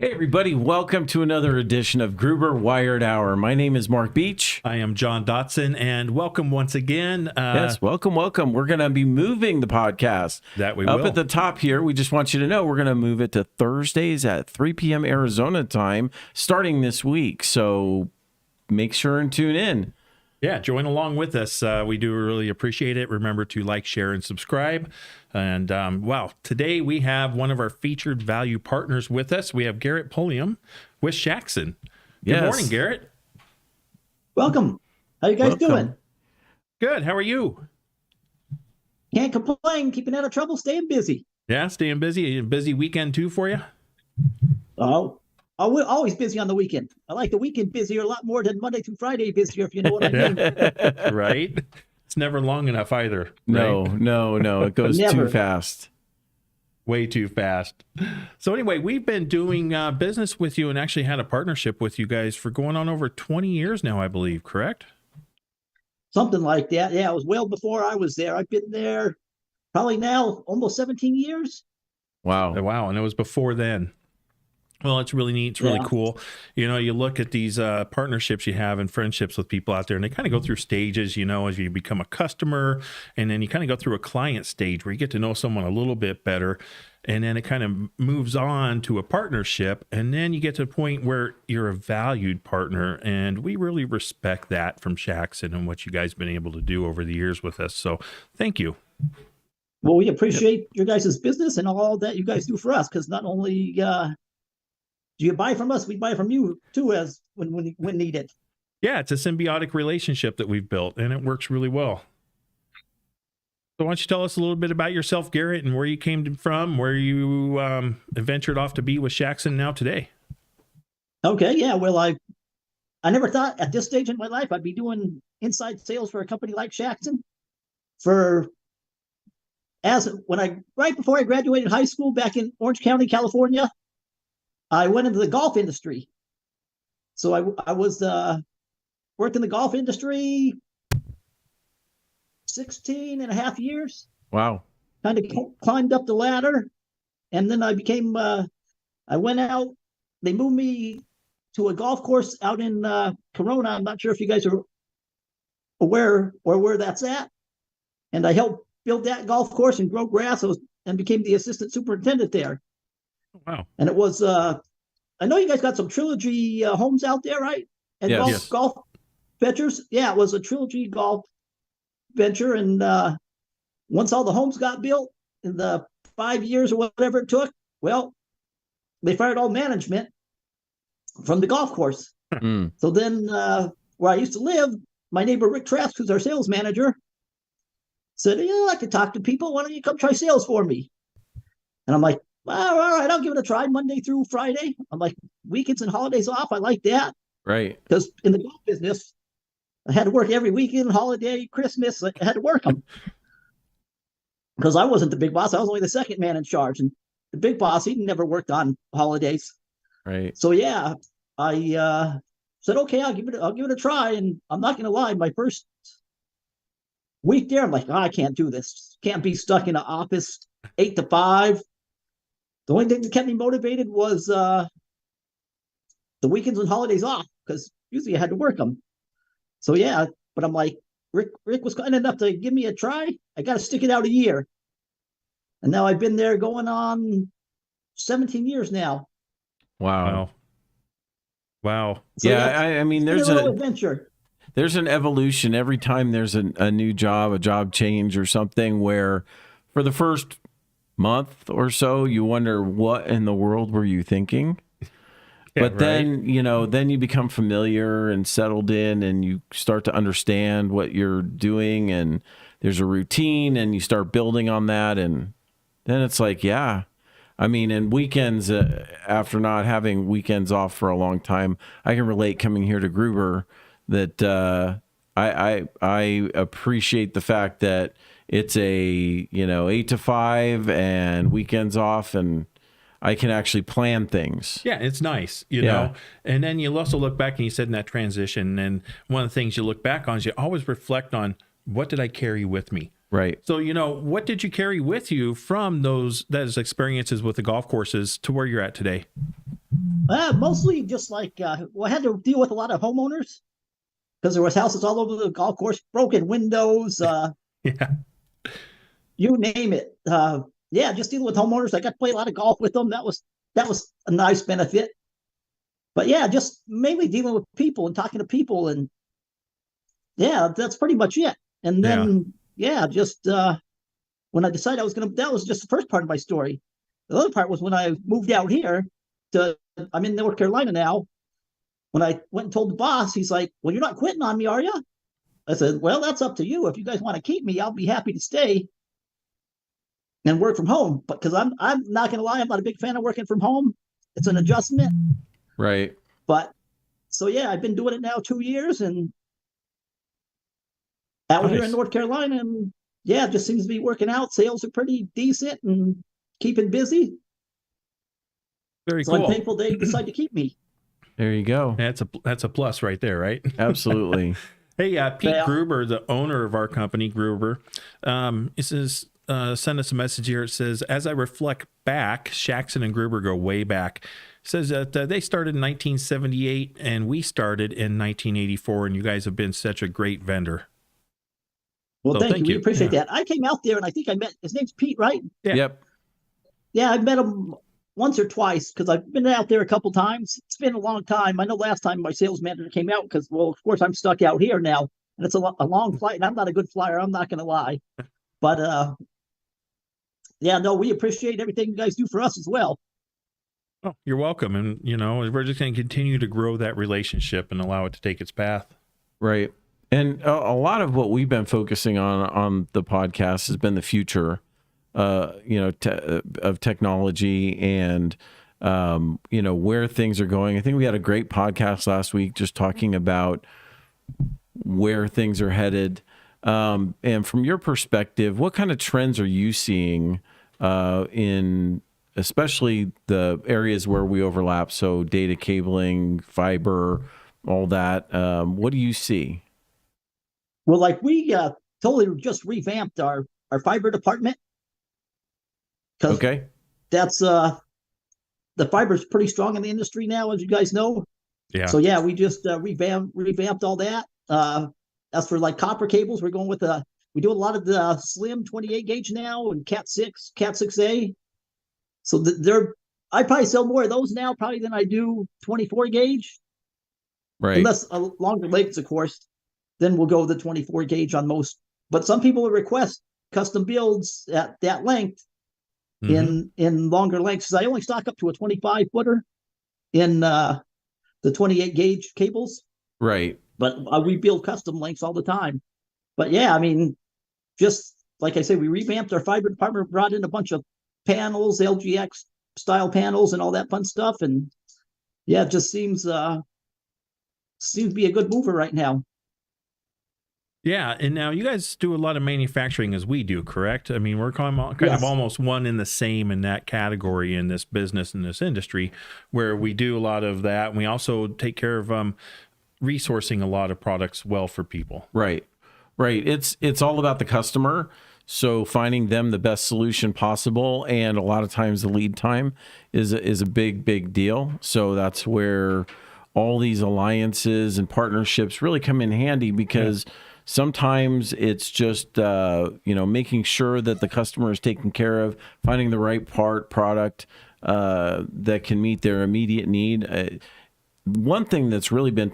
Hey everybody, welcome to another edition of Gruber Wired Hour. My name is Mark Beach. I am John Dotson, and welcome once again. Yes, welcome. We're going to be moving the podcast That we up will. at the top here. We just want you to know we're going to move it to Thursdays at 3 p.m. Arizona time starting this week. So make sure and tune in. Yeah, join along with us. We do really appreciate it. Remember to like, share, and subscribe. And wow, today we have one of our featured value partners with us. We have Garrett Pulliam with Shaxon. Good morning, Garrett. Welcome. How you guys doing? Good. How are you? Can't complain. Keeping out of trouble, staying busy. Yeah, staying busy. A busy weekend too for you? We're always busy on the weekend. I like the weekend busier a lot more than Monday through Friday busier, if you know what I mean. Right? It's never long enough either. No. Right? It goes too fast. Way too fast. So anyway, we've been doing business with you and actually had a partnership with you guys for going on over 20 years now, I believe, correct? Something like that. Yeah, it was well before I was there. I've been there probably now almost 17 years. Wow. Wow. And it was before then. Well, it's really neat. It's really cool. You know, you look at these partnerships you have and friendships with people out there, and they kind of go through stages, you know, as you become a customer, and then you kind of go through a client stage where you get to know someone a little bit better, and then it kind of moves on to a partnership, and then you get to the point where you're a valued partner, and we really respect that from Shaxon and what you guys have been able to do over the years with us. So thank you. Well, we appreciate your guys' business and all that you guys do for us, because not only do you buy from us, we buy from you too, as when needed. Yeah, it's a symbiotic relationship that we've built, and it works really well. So why don't you tell us a little bit about yourself, Garrett, and where you came from, where you ventured off to be with Shaxon now today? Okay, yeah. Well, I never thought at this stage in my life I'd be doing inside sales for a company like Shaxon. Right before I graduated high school back in Orange County, California, I went into the golf industry. So I was worked in the golf industry 16 and a half years. Wow. Kind of climbed up the ladder. And then I went out. They moved me to a golf course out in Corona. I'm not sure if you guys are aware or where that's at. And I helped build that golf course and grow grass and became the assistant superintendent there. Wow. And it was, I know you guys got some Trilogy homes out there, right? And golf ventures. Yeah, it was a Trilogy golf venture. And once all the homes got built in the 5 years or whatever it took, well, they fired all management from the golf course. So then where I used to live, my neighbor Rick Trask, who's our sales manager, said, I like to talk to people. Why don't you come try sales for me? And I'm like, well, all right, I'll give it a try Monday through Friday. I'm like, weekends and holidays off. I like that. Right. Because in the golf business, I had to work every weekend, holiday, Christmas. I had to work them. Because I wasn't the big boss. I was only the second man in charge. And the big boss, he never worked on holidays. Right. So, yeah, I said, okay, I'll give it a try. And I'm not going to lie, my first week there, I'm like, I can't do this. Can't be stuck in an office 8 to 5. The only thing that kept me motivated was the weekends and holidays off, because usually I had to work them. So, yeah, but I'm like, Rick was kind enough to give me a try. I got to stick it out a year. And now I've been there going on 17 years now. Wow. So yeah, I mean, there's a little adventure. There's an evolution every time there's a new job, a job change or something, where for the first month or so, you wonder, what in the world were you thinking? But then, then you become familiar and settled in, and you start to understand what you're doing, and there's a routine, and you start building on that. And then it's like, yeah, I mean, and weekends, after not having weekends off for a long time, I can relate coming here to Gruber that I appreciate the fact that it's a 8 to 5 and weekends off, and I can actually plan things. Yeah, it's nice, you know. And then you also look back, and you said in that transition, and one of the things you look back on is you always reflect on, what did I carry with me? Right. So, what did you carry with you from those experiences with the golf courses to where you're at today? Mostly just like, well, I had to deal with a lot of homeowners because there was houses all over the golf course, broken windows, Yeah. you name it. Yeah, just dealing with homeowners. I got to play a lot of golf with them. That was a nice benefit. But yeah, just mainly dealing with people and talking to people, and yeah, that's pretty much it. And Yeah. then yeah, just when I decided I was gonna, that was just the first part of my story. The other part was when I moved out here to, I'm in North Carolina now. When I went and told the boss, he's like, "Well, you're not quitting on me, are you?" I said, "Well, that's up to you. If you guys want to keep me, I'll be happy to stay and work from home." But because I'm not gonna lie, I'm not a big fan of working from home. It's an adjustment. Right. But so yeah, I've been doing it now 2 years and out here in Nice. North Carolina, and yeah, it just seems to be working out. Sales are pretty decent and keeping busy. Very So I'm cool. thankful they decided to keep me. There you go. That's a plus right there, right? Absolutely. Hey, Pete Yeah. Gruber, the owner of our company, Gruber, it says, send us a message here. It says, as I reflect back, Shaxon and Gruber go way back. It says that they started in 1978 and we started in 1984, and you guys have been such a great vendor. Well, So thank thank you. We you. appreciate Yeah. that. I came out there and I think I met, his name's Pete, right? Yeah. Yep. Yeah, I met him once or twice because I've been out there a couple times. It's been a long time. I know last time my sales manager came out because, well, of course, I'm stuck out here now, and it's a long flight, and I'm not a good flyer. I'm not going to lie, but yeah, no, we appreciate everything you guys do for us as well. Oh, you're welcome. And, you know, we're just going to continue to grow that relationship and allow it to take its path. Right. And a lot of what we've been focusing on the podcast has been the future, of technology and, where things are going. I think we had a great podcast last week just talking about where things are headed. And from your perspective, what kind of trends are you seeing in especially the areas where we overlap? So data cabling, fiber, all that. What do you see? Well, like we totally just revamped our fiber department because Okay. that's the fiber's pretty strong in the industry now, as you guys know. Yeah. So yeah, we just revamped all that. As for like copper cables, we're going with we do a lot of the slim 28 gauge now and Cat 6, Cat 6A. So I probably sell more of those now probably than I do 24 gauge, Right. unless longer lengths, of course. Then we'll go with the 24 gauge on most. But some people will request custom builds at that length in longer lengths. Because I only stock up to a 25 footer in the 28 gauge cables. Right. But we build custom lengths all the time. But yeah, I mean, just like I say, we revamped our fiber department, brought in a bunch of panels, LGX style panels, and all that fun stuff. And yeah, it just seems to be a good mover right now. Yeah, and now you guys do a lot of manufacturing as we do, correct? I mean, we're kind of Yes. almost one in the same in that category in this business, in this industry, where we do a lot of that. And we also take care of resourcing a lot of products well for people. Right. Right. It's all about the customer. So finding them the best solution possible, and a lot of times the lead time is a big deal. So that's where all these alliances and partnerships really come in handy, because sometimes it's just making sure that the customer is taken care of, finding the right product that can meet their immediate need. One thing that's really been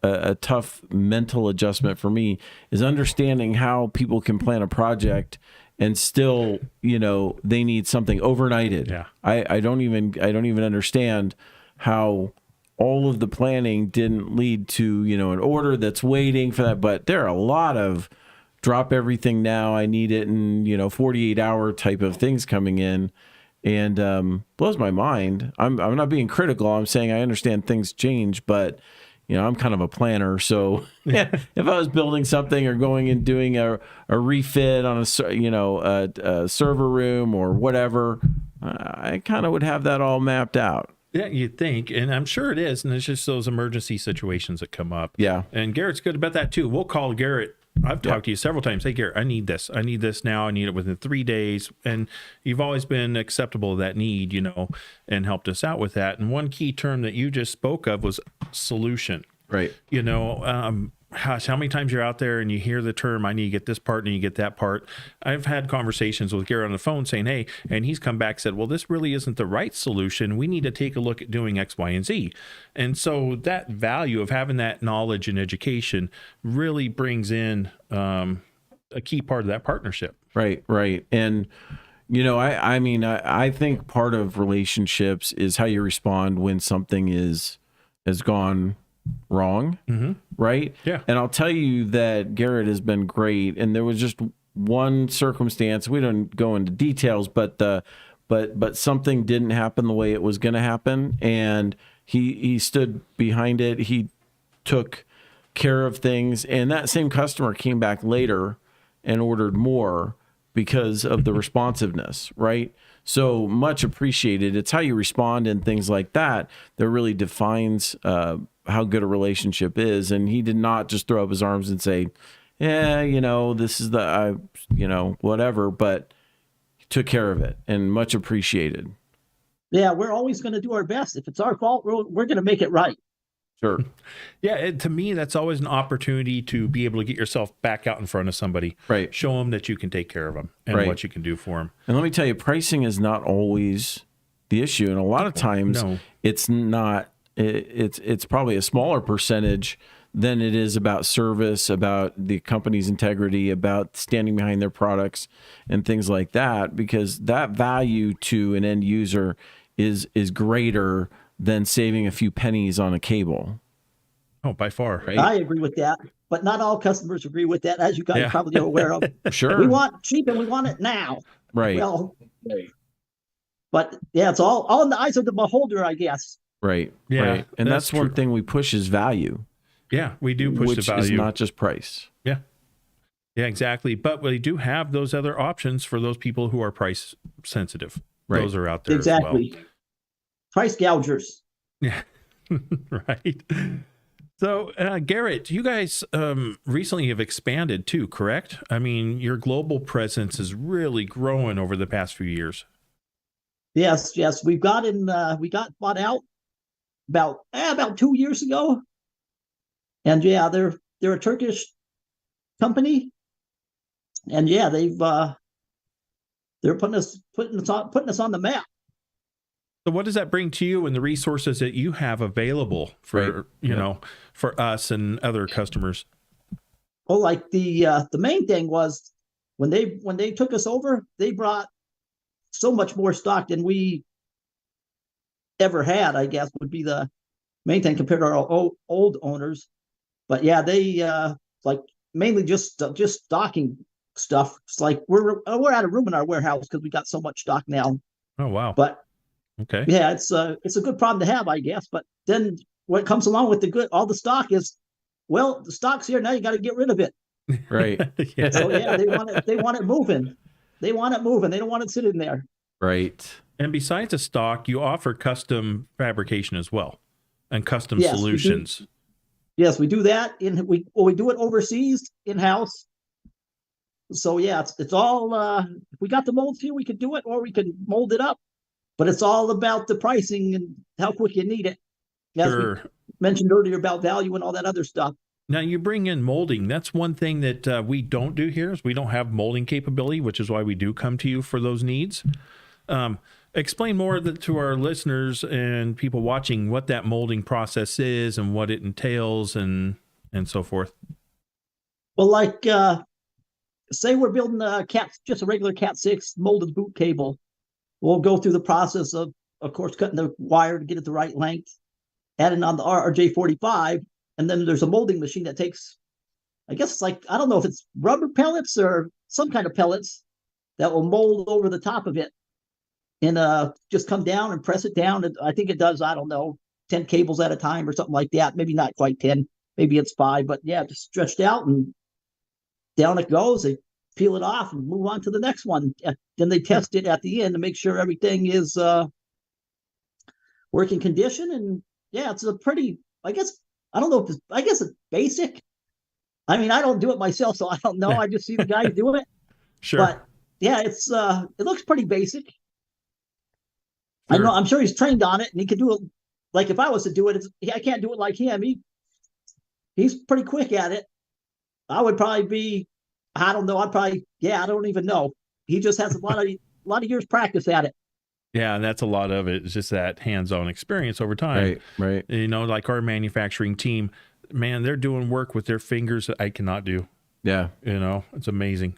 a tough mental adjustment for me is understanding how people can plan a project and still, they need something overnighted. Yeah. I don't even understand how all of the planning didn't lead to, an order that's waiting for that. But there are a lot of drop everything now, I need it in, 48-hour type of things coming in, and blows my mind. I'm not being critical. I'm saying I understand things change, but I'm kind of a planner. So if I was building something or going and doing a refit on a server room or whatever, I kind of would have that all mapped out. Yeah, you'd think, and I'm sure it is, and it's just those emergency situations that come up. Yeah. And Garrett's good about that too. We'll call Garrett I've talked to you several times. Hey, Garrett, I need this. I need this now. I need it within 3 days. And you've always been acceptable of that need, and helped us out with that. And one key term that you just spoke of was solution. Right. Gosh, how many times you're out there and you hear the term, I need to get this part and you get that part. I've had conversations with Garrett on the phone saying, hey, and he's come back and said, well, this really isn't the right solution. We need to take a look at doing X, Y, and Z. And so that value of having that knowledge and education really brings in a key part of that partnership. Right. And, I think part of relationships is how you respond when something has gone wrong. Mm-hmm. Right. Yeah. And I'll tell you that Garrett has been great. And there was just one circumstance. We don't go into details, but something didn't happen the way it was going to happen. And he stood behind it. He took care of things. And that same customer came back later and ordered more because of the responsiveness. Right. So much appreciated. It's how you respond and things like that really defines how good a relationship is. And he did not just throw up his arms and say, yeah, this is whatever, but he took care of it and much appreciated. Yeah, we're always going to do our best. If it's our fault, we're going to make it right. Sure. Yeah, to me, that's always an opportunity to be able to get yourself back out in front of somebody. Right. Show them that you can take care of them and what you can do for them. And let me tell you, pricing is not always the issue. And a lot of times it's not, it's probably a smaller percentage than it is about service, about the company's integrity, about standing behind their products and things like that, because that value to an end user is greater than saving a few pennies on a cable. Oh, by far. Right? I agree with that, but not all customers agree with that, as you guys probably are aware of. Sure. We want cheap and we want it now. Right. Well, but yeah, it's all in the eyes of the beholder, I guess. Right. Yeah. Right. And that's one thing we push is value. Yeah, we do push the value. Which is not just price. Yeah. Yeah, exactly. But we do have those other options for those people who are price sensitive. Right. Those are out there exactly. as well. Price gougers. Yeah. Right. So, Garrett, you guys recently have expanded too, correct? I mean, your global presence is really growing over the past few years. Yes. We got bought out about 2 years ago. And yeah, they're a Turkish company. And yeah, they're putting us on the map. So what does that bring to you and the resources that you have available for, for us and other customers? Well, like the main thing was when they took us over, they brought so much more stock than we ever had, I guess would be the main thing compared to our old owners. But yeah, they like mainly just stocking stuff. It's like we're out of room in our warehouse because we got so much stock now. Oh, wow. But okay. Yeah, it's a good problem to have, I guess. But then what comes along with all the stock is, well, the stock's here now. You got to get rid of it. Right. Yeah. So yeah, they want it moving. They want it moving. They don't want it sitting there. Right. And besides the stock, you offer custom fabrication as well, and custom solutions. Yes, we do that. We do it overseas in-house. So yeah, it's all. If we got the molds here, we could do it, or we can mold it up. But it's all about the pricing and how quick you need it. As we mentioned earlier about value and all that other stuff. Now you bring in molding. That's one thing that we don't do here is we don't have molding capability, which is why we do come to you for those needs. Explain more to our listeners and people watching what that molding process is and what it entails and so forth. Well, like say we're building just a regular Cat 6 molded boot cable. We'll go through the process of course, cutting the wire to get it the right length, adding on the RJ45, and then there's a molding machine that takes, I guess it's like, I don't know if it's rubber pellets or some kind of pellets that will mold over the top of it and just come down and press it down. And I think it does, I don't know, 10 cables at a time or something like that. Maybe not quite 10, maybe it's 5, but yeah, just stretched out and down it goes. They peel it off and move on to the next one. Then they test it at the end to make sure everything is working condition. And yeah, it's a pretty, I guess, I don't know if I guess it's basic. I mean, I don't do it myself, so I don't know. I just see the guys do it. Sure. But yeah, it looks pretty basic. Sure. I'm sure he's trained on it, and he can do it. Like if I was to do it, I can't do it like him. He's pretty quick at it. I would probably be, I don't know. I don't even know. He just has a lot of years practice at it. Yeah, and that's a lot of it. It's just that hands-on experience over time. Right. You know, like our manufacturing team, man, they're doing work with their fingers that I cannot do. Yeah. You know, it's amazing.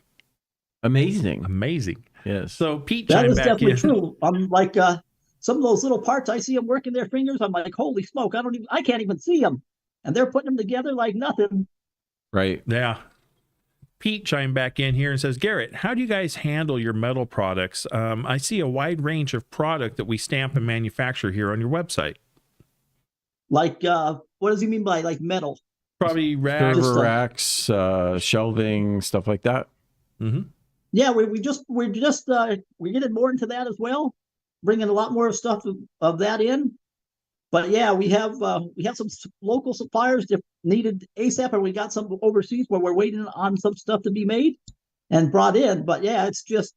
Amazing. Yes. So Pete That chimed is back definitely in. true. I'm like some of those little parts I see them working their fingers. I'm like, holy smoke! I can't even see them, and they're putting them together like nothing. Right. Yeah. Pete chimed back in here and says, Garrett, how do you guys handle your metal products? I see a wide range of product that we stamp and manufacture here on your website. Like, what does he mean by like metal? Probably racks. Server racks, shelving, stuff like that. Mm-hmm. Yeah, we're getting more into that as well, bringing a lot more stuff of that in. But yeah, we have some local suppliers that needed ASAP, and we got some overseas where we're waiting on some stuff to be made and brought in. But yeah, it's just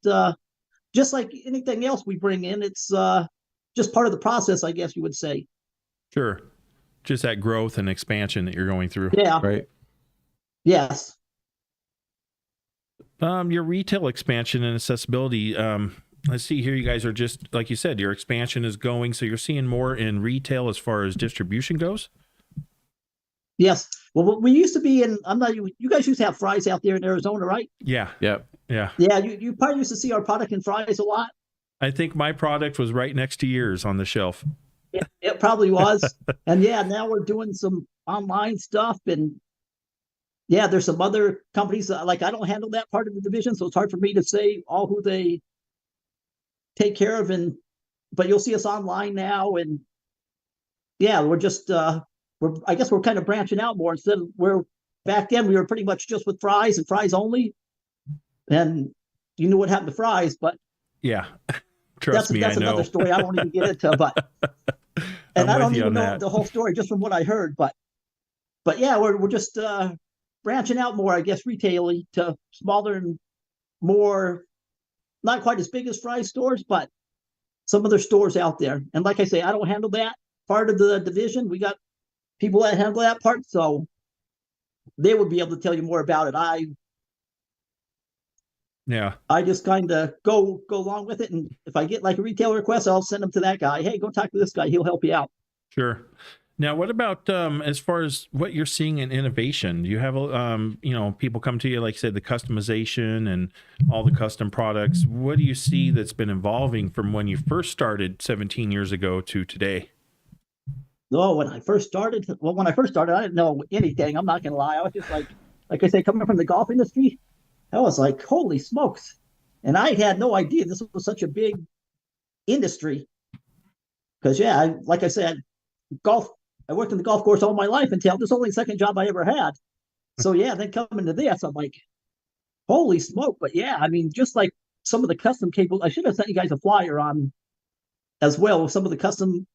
like anything else we bring in. It's just part of the process, I guess you would say. Sure. Just that growth and expansion that you're going through. Yeah. Right. Yes. Your retail expansion and accessibility. I see here you guys are just, like you said, your expansion is going. So you're seeing more in retail as far as distribution goes? Yes. Well, we used to be in, you guys used to have Fry's out there in Arizona, right? Yeah. Yep. Yeah. Yeah. You probably used to see our product in Fry's a lot. I think my product was right next to yours on the shelf. It probably was. And yeah, now we're doing some online stuff. And yeah, there's some other companies like I don't handle that part of the division. So it's hard for me to say all who they take care of. But you'll see us online now. And yeah, we're just, I guess we're kind of branching out more instead of back then we were pretty much just with Fry's and Fry's only. And you knew what happened to Fry's, but yeah, trust me, that's I know. another story I won't even get into, but, and I don't even know the whole story just from what I heard, but yeah, we're just, branching out more, I guess, retailing to smaller and more, not quite as big as Fry's stores, but some other stores out there. And like I say, I don't handle that part of the division. We got people that handle that part, so they would be able to tell you more about it. I just kind of go along with it, and if I get like a retail request, I'll send them to that guy. Hey, go talk to this guy; he'll help you out. Sure. Now, what about as far as what you're seeing in innovation? Do you have people come to you, like you said, the customization and all the custom products? What do you see that's been evolving from when you first started 17 years ago to today? Oh, when I first started, I didn't know anything. I'm not going to lie. I was just like I say, coming from the golf industry, I was like, holy smokes. And I had no idea this was such a big industry. Because, yeah, like I said, I worked in the golf course all my life until this was only the second job I ever had. So, yeah, then coming to this, I'm like, holy smoke. But, yeah, I mean, just like some of the custom cables, I should have sent you guys a flyer on as well with some of the custom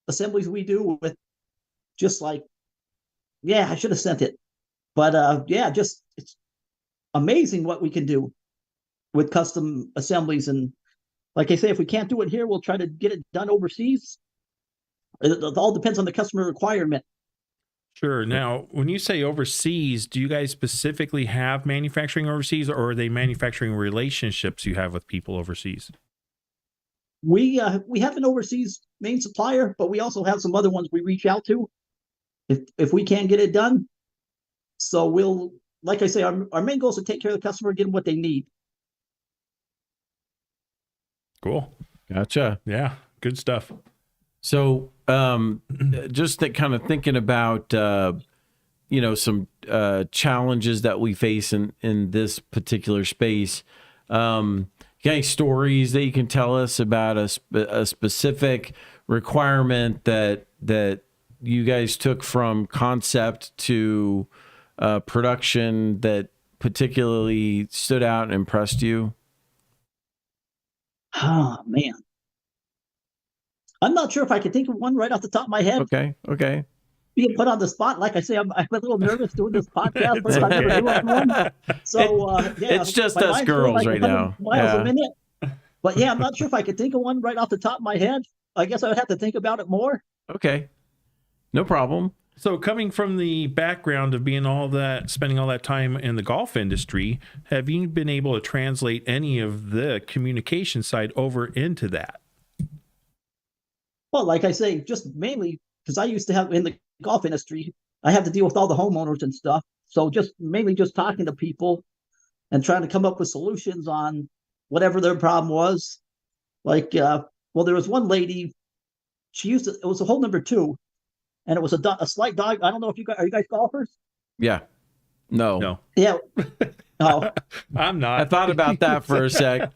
assemblies we do with just like, yeah, I should have sent it. But, yeah, just it's amazing what we can do with custom assemblies. And like I say, if we can't do it here, we'll try to get it done overseas. It all depends on the customer requirement. Sure. Now, when you say overseas, do you guys specifically have manufacturing overseas, or are they manufacturing relationships you have with people overseas? We have an overseas main supplier, but we also have some other ones we reach out to if we can't get it done. So we'll, like I say, our main goal is to take care of the customer, get them what they need. Cool. Gotcha. Yeah. Good stuff. So, just that kind of thinking about, some challenges that we face in this particular space. You got any stories that you can tell us about a specific requirement that you guys took from concept to production that particularly stood out and impressed you? Oh, man. I'm not sure if I can think of one right off the top of my head. Okay. being put on the spot. Like I say, I'm a little nervous doing this podcast. First time ever doing one. So it's just my us mind's going girls like right 100 now. miles a minute. But yeah, I'm not sure if I could think of one right off the top of my head. I guess I would have to think about it more. Okay, no problem. So coming from the background of being spending all that time in the golf industry, have you been able to translate any of the communication side over into that? Well, like I say, just mainly because I used to have in the golf industry, I have to deal with all the homeowners and stuff. So just mainly just talking to people and trying to come up with solutions on whatever their problem was. Like, well, there was one lady, it was a hole number 2, and it was a slight dog. I don't know if are you guys golfers? Yeah. No. Yeah. Oh, I'm not. I thought about that for a sec.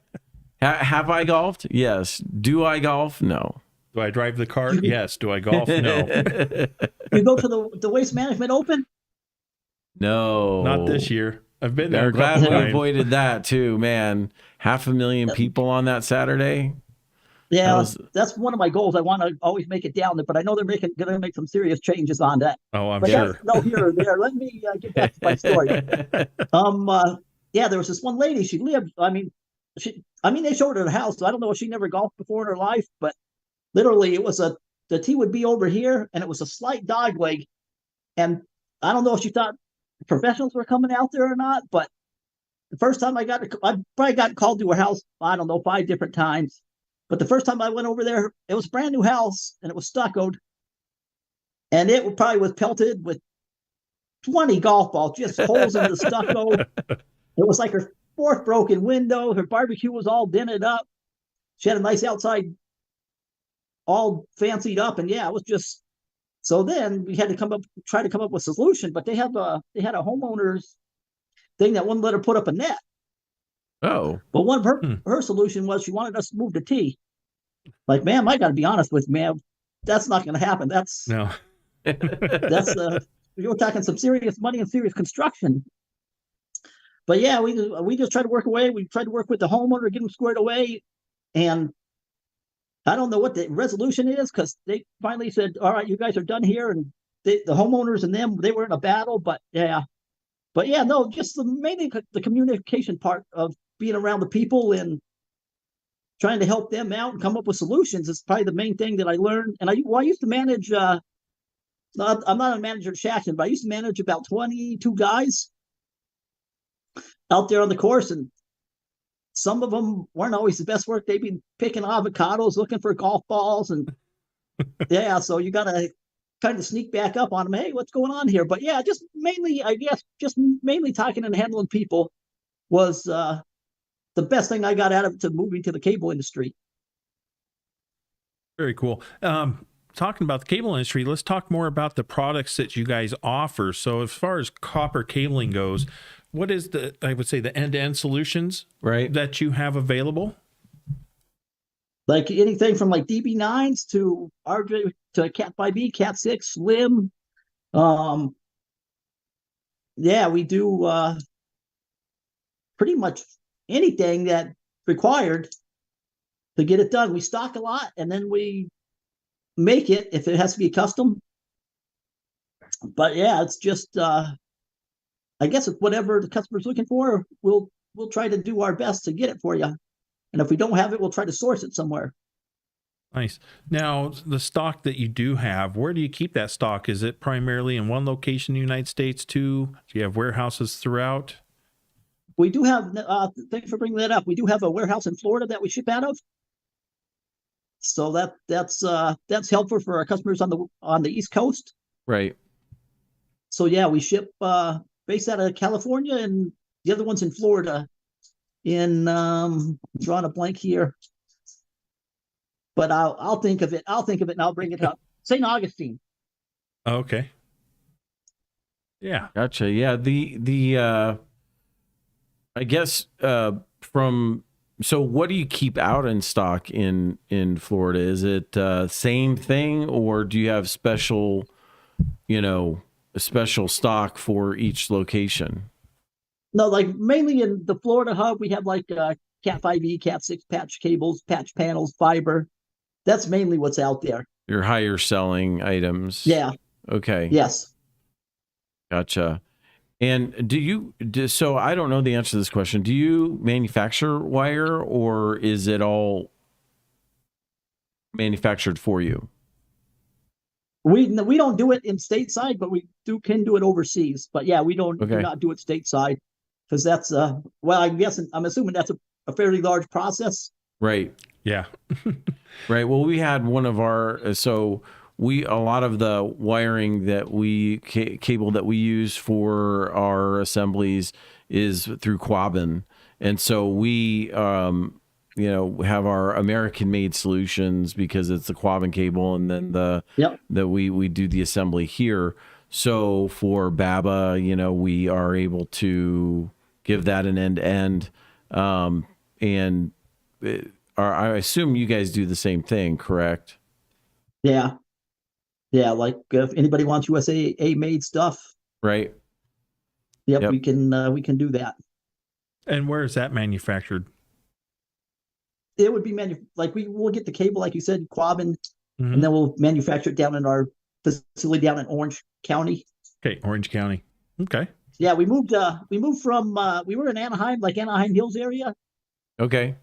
Have I golfed? Yes. Do I golf? No. Do I drive the cart? Yes. Do I golf? No. You go to the Waste Management Open? No. Not this year. I've been there. I'm glad we times. avoided that too, man. 500,000 people on that Saturday. Yeah, that's one of my goals. I want to always make it down there, but I know they're going to make some serious changes on that. Oh, I'm but sure. No, here or there. Let me get back to my story. Yeah, there was this one lady. She lived. They showed her the house. So I don't know if she never golfed before in her life, but literally, it was the tee would be over here, and it was a slight dog leg. And I don't know if she thought professionals were coming out there or not, but the first time I probably got called to her house, I don't know, 5 different times. But the first time I went over there, it was a brand new house, and it was stuccoed. And it probably was pelted with 20 golf balls, just holes in the stucco. It was like her 4th broken window. Her barbecue was all dented up. She had a nice outside, all fancied up. And yeah, it was just... So then we had to try to come up with a solution, but they had a homeowner's thing that wouldn't let her put up a net. Oh. But one of her solution was she wanted us to move the tee. Like, ma'am, I got to be honest with you, ma'am. That's not going to happen. No. You're talking some serious money and serious construction. But yeah, we just tried to work away. We tried to work with the homeowner, get them squared away. And I don't know what the resolution is, because they finally said, all right, you guys are done here. And the homeowners and them, they were in a battle. But yeah, no, just mainly the communication part of being around the people and trying to help them out and come up with solutions is probably the main thing that I learned. And I used to manage, I'm not a manager at Shaxon, but I used to manage about 22 guys out there on the course. And some of them weren't always the best work. They'd be picking avocados, looking for golf balls. And yeah, so you got to kind of sneak back up on them. Hey, what's going on here? But yeah, just mainly talking and handling people was the best thing I got out of it to moving to the cable industry. Very cool. Talking about the cable industry, let's talk more about the products that you guys offer. So as far as copper cabling goes, what is the end-to-end solutions that you have available? Like anything from like DB9s to RJ to Cat 5e, Cat 6, Slim. Yeah, we do pretty much anything that required to get it done. We stock a lot, and then we make it if it has to be custom. But yeah, it's just I guess it's whatever the customer's looking for, we'll try to do our best to get it for you. And if we don't have it, we'll try to source it somewhere. Nice. Now, the stock that you do have, where do you keep that stock? Is it primarily in one location in the United States too? Do you have warehouses throughout? We do have, thanks for bringing that up. We do have a warehouse in Florida that we ship out of. So that's helpful for our customers on the East Coast. Right. So yeah, we ship based out of California, and the other one's in Florida. Drawing a blank here, but I'll think of it. And I'll bring it up. St. Augustine. Okay. Yeah. Gotcha. Yeah. The I guess so what do you keep out in stock in Florida? Is it same thing, or do you have special stock for each location? No, like mainly in the Florida hub, we have like Cat 5e, Cat 6 patch cables, patch panels, fiber. That's mainly what's out there. Your higher selling items. Yeah. Okay. Yes. Gotcha. And so I don't know the answer to this question. Do you manufacture wire, or is it all manufactured for you? We don't do it in stateside, but we can do it overseas. But yeah, we do Okay. not do it stateside because that's well, I'm assuming that's a fairly large process. Right. Yeah. Right. Well, we had one of our a lot of the wiring that cable that we use for our assemblies is through Quabbin, and so we have our American made solutions because it's the Quabbin cable, and then that we do the assembly here. So for Bubba, we are able to give that an end to end, and I assume you guys do the same thing, correct? Yeah. Yeah. Like if anybody wants USA made stuff, Right. yep. we can do that. And where is that manufactured? It would be like we'll get the cable, like you said, Quabbin, Mm-hmm. and then we'll manufacture it down in our facility down in Orange County. Okay, Orange County. Okay. Yeah, we moved from we were in Anaheim, like Anaheim Hills area. Okay.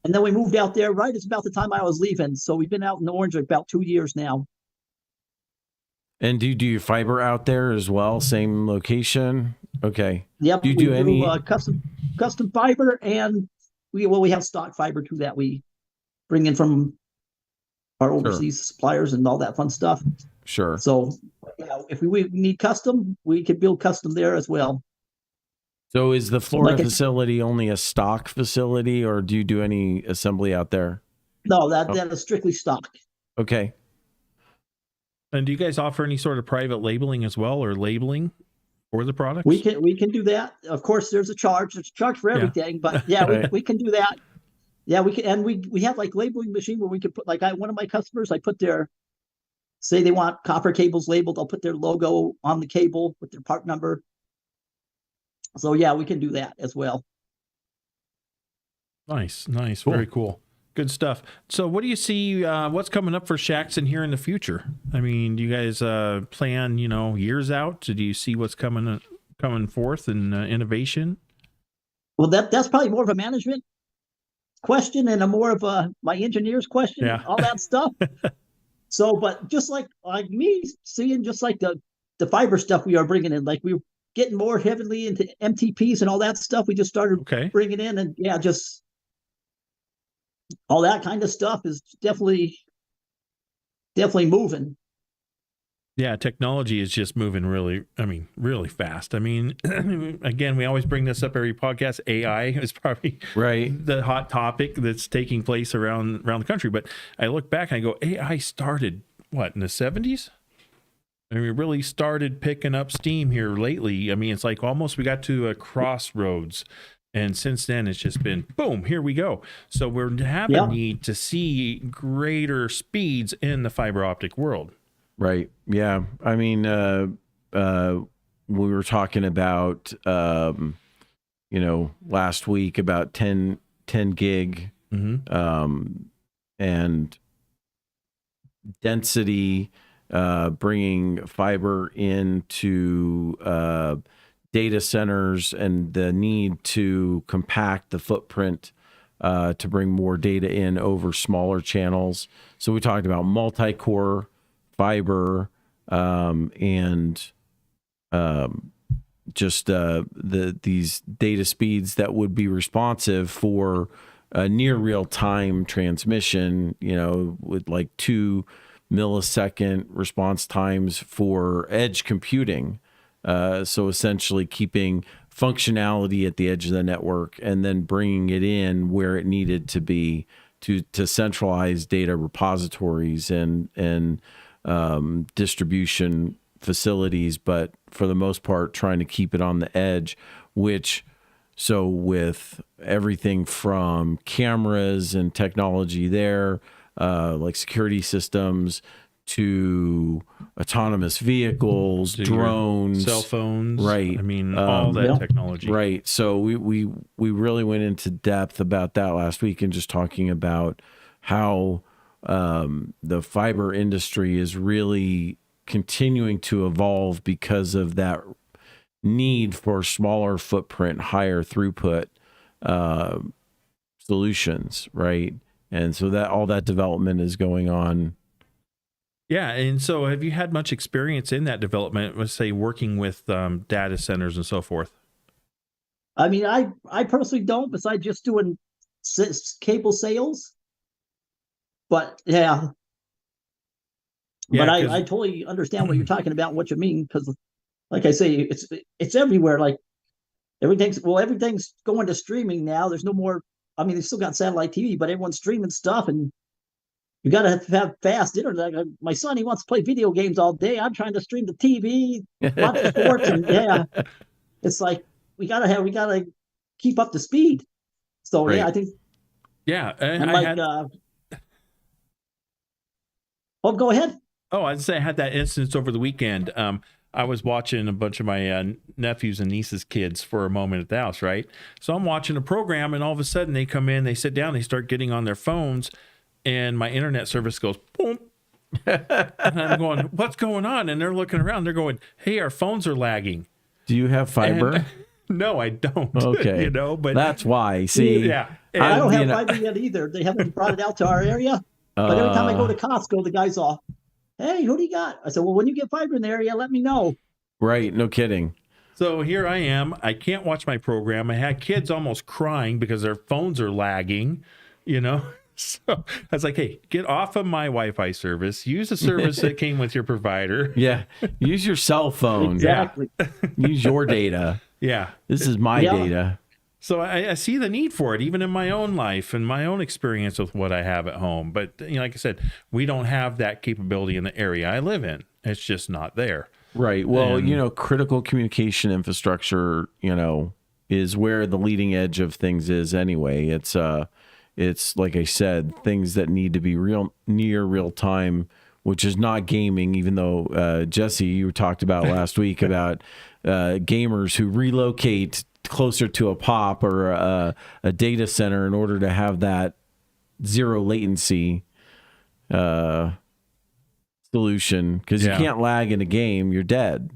And then we moved out there right at about the time I was leaving. So we've been out in Orange about 2 years now. And do you do your fiber out there as well? Same location? Okay. Yep. Do you do any custom fiber, and we have stock fiber too that we bring in from our overseas suppliers and all that fun stuff. Sure. So if we need custom, we can build custom there as well. So is the Florida facility only a stock facility, or do you do any assembly out there? No, that is strictly stock. Okay. And do you guys offer any sort of private labeling as well, or labeling for the products? We can do that. Of course, there's a charge. There's a charge for everything, but yeah, Right. we can do that. Yeah, we can, and we have like labeling machine where we can put one of my customers. I put say they want copper cables labeled. I'll put their logo on the cable with their part number. So yeah, we can do that as well. Nice. Cool. Very cool. Good stuff. So what do you see, what's coming up for Shaxon here in the future? I mean, do you guys plan, years out? Do you see what's coming forth in innovation? Well, that's probably more of a management question and a more of my engineer's question, all that stuff. So, but just like me seeing just like the fiber stuff we are bringing in, like we're getting more heavily into MTPs and all that stuff. We just started bringing in, and just all that kind of stuff is definitely moving. Yeah, technology is just moving really fast. I mean, again, we always bring this up every podcast. AI is probably the hot topic that's taking place around the country. But I look back and I go, AI started, what, in the 70s? I mean, we really started picking up steam here lately. I mean, it's like almost we got to a crossroads. And since then, it's just been, boom, here we go. So we're having a need to see greater speeds in the fiber optic world. Right. Yeah. I mean, we were talking about, last week about 10 gig, and density, bringing fiber into data centers and the need to compact the footprint to bring more data in over smaller channels. So we talked about multi-core fiber, and these data speeds that would be responsive for near real-time transmission, with like 2 millisecond response times for edge computing. So essentially keeping functionality at the edge of the network and then bringing it in where it needed to be to centralize data repositories and distribution facilities, but for the most part, trying to keep it on the edge, so with everything from cameras and technology there, like security systems, to autonomous vehicles, drones, cell phones, right? I mean, all that technology, right? So we really went into depth about that last week, and just talking about how the fiber industry is really continuing to evolve because of that need for smaller footprint, higher throughput solutions, right? And so that all that development is going on. Yeah, and so have you had much experience in that development, let's say working with data centers and so forth? I mean, I personally don't, besides just doing cable sales. But yeah, but I totally understand what you're talking about, what you mean, because like I say, it's everywhere. Like everything's going to streaming now. There's no more. I mean, they still got satellite TV, but everyone's streaming stuff, and you got to have fast internet. Like, my son, he wants to play video games all day. I'm trying to stream the TV, watch the sports, and yeah, it's like we gotta keep up to speed. So Right. yeah, I think. Yeah, And like, oh, go ahead. Oh, I'd say I had that instance over the weekend. I was watching a bunch of my nephews and nieces' kids for a moment at the house, right? So I'm watching a program, and all of a sudden they come in, they sit down, they start getting on their phones, and my internet service goes boom. And I'm going, what's going on? And they're looking around, they're going, hey, our phones are lagging. Do you have fiber? And, no, I don't. Okay. You know, but that's why. See, yeah. And I don't have fiber yet either. They haven't brought it out to our area. But every time I go to Costco, the guy's all, hey, who do you got? I said, well, when you get fiber in the area, let me know. Right. No kidding. So here I am. I can't watch my program. I had kids almost crying because their phones are lagging, you know? So I was like, hey, get off of my Wi-Fi service. Use the service that came with your provider. Yeah. Use your cell phone. Exactly. Use your data. Yeah. This is my data. So I see the need for it, even in my own life and my own experience with what I have at home. But, you know, like I said, we don't have that capability in the area I live in. It's just not there. Right. Well, you know, critical communication infrastructure, you know, is where the leading edge of things is anyway. It's like I said, things that need to be near real time, which is not gaming, even though, Jesse, you talked about last week about gamers who relocate closer to a POP or a data center in order to have that zero latency solution, because you can't lag in a game, you're dead.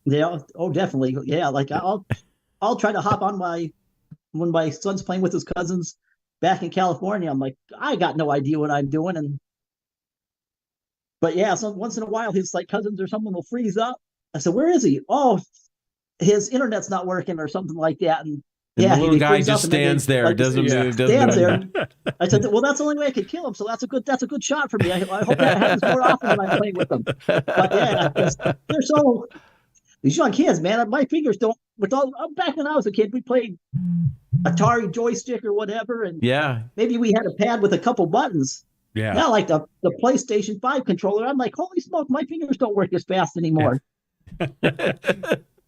Yeah. Oh, definitely. Yeah. Like I'll try to hop on when my son's playing with his cousins back in California. I'm like, I got no idea what I'm doing. But yeah, so once in a while his like cousins or someone will freeze up. I said, where is he? Oh, his internet's not working or something like that. And the little guy just stands there, like, doesn't move, stands there. I said, well, that's the only way I could kill him. So that's a good shot for me. I hope that happens more often when I'm playing with them. But yeah, they're so, these young kids, man, my fingers don't, back when I was a kid, we played Atari joystick or whatever. And maybe we had a pad with a couple buttons. Yeah. Now, like the PlayStation 5 controller, I'm like, holy smoke, my fingers don't work as fast anymore.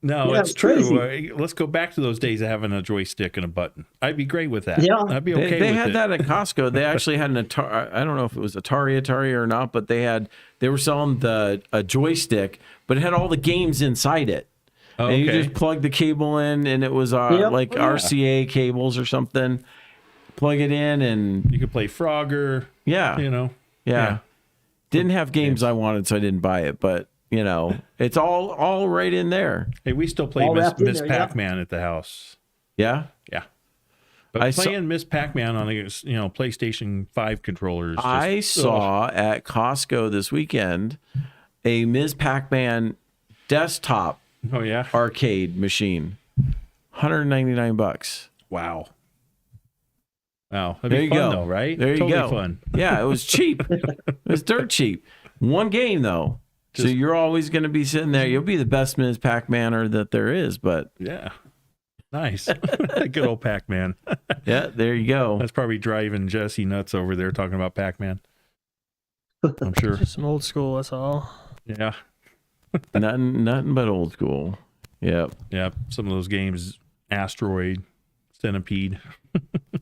No, it's true. Let's go back to those days of having a joystick and a button. I'd be great with that. Yeah. I'd be okay with it. They had that at Costco. They actually had an Atari. I don't know if it was Atari or not, but they were selling a joystick, but it had all the games inside it. Oh, and you just plug the cable in, and it was RCA cables or something. Plug it in, and you could play Frogger. Yeah. You know. Yeah. Didn't have games I wanted, so I didn't buy it, but you know, it's all right in there. Hey, we still play Miss Pac-Man at the house. Yeah? Yeah. But playing Miss Pac-Man on a PlayStation 5 controller is just, I saw at Costco this weekend a Ms. Pac-Man desktop arcade machine. $199. Wow. That'd be fun though, right? There you go. Fun. Yeah, it was cheap. It was dirt cheap. One game though. So you're always going to be sitting there. You'll be the best Ms. Pac-Maner that there is, but yeah, nice, good old Pac-Man. Yeah, there you go. That's probably driving Jesse nuts over there talking about Pac-Man. I'm sure. Just some old school. That's all. Yeah, nothing but old school. Yep. Some of those games, Asteroid, Centipede.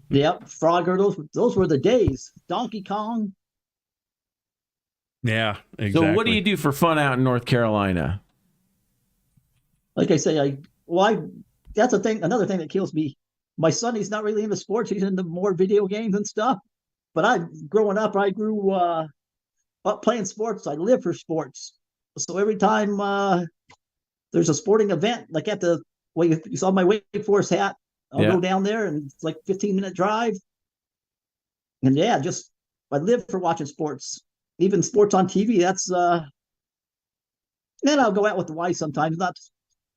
Yep, Frogger. Those were the days. Donkey Kong. Yeah, exactly. So what do you do for fun out in North Carolina? Like I say, that's a thing. Another thing that kills me. My son, he's not really into sports. He's into more video games and stuff. But growing up, I grew up playing sports. I live for sports. So every time there's a sporting event, like at the you saw my Wake Forest hat, I'll go down there, and it's like 15-minute drive. And yeah, just I live for watching sports, even sports on TV. That's then I'll go out with the wife sometimes, not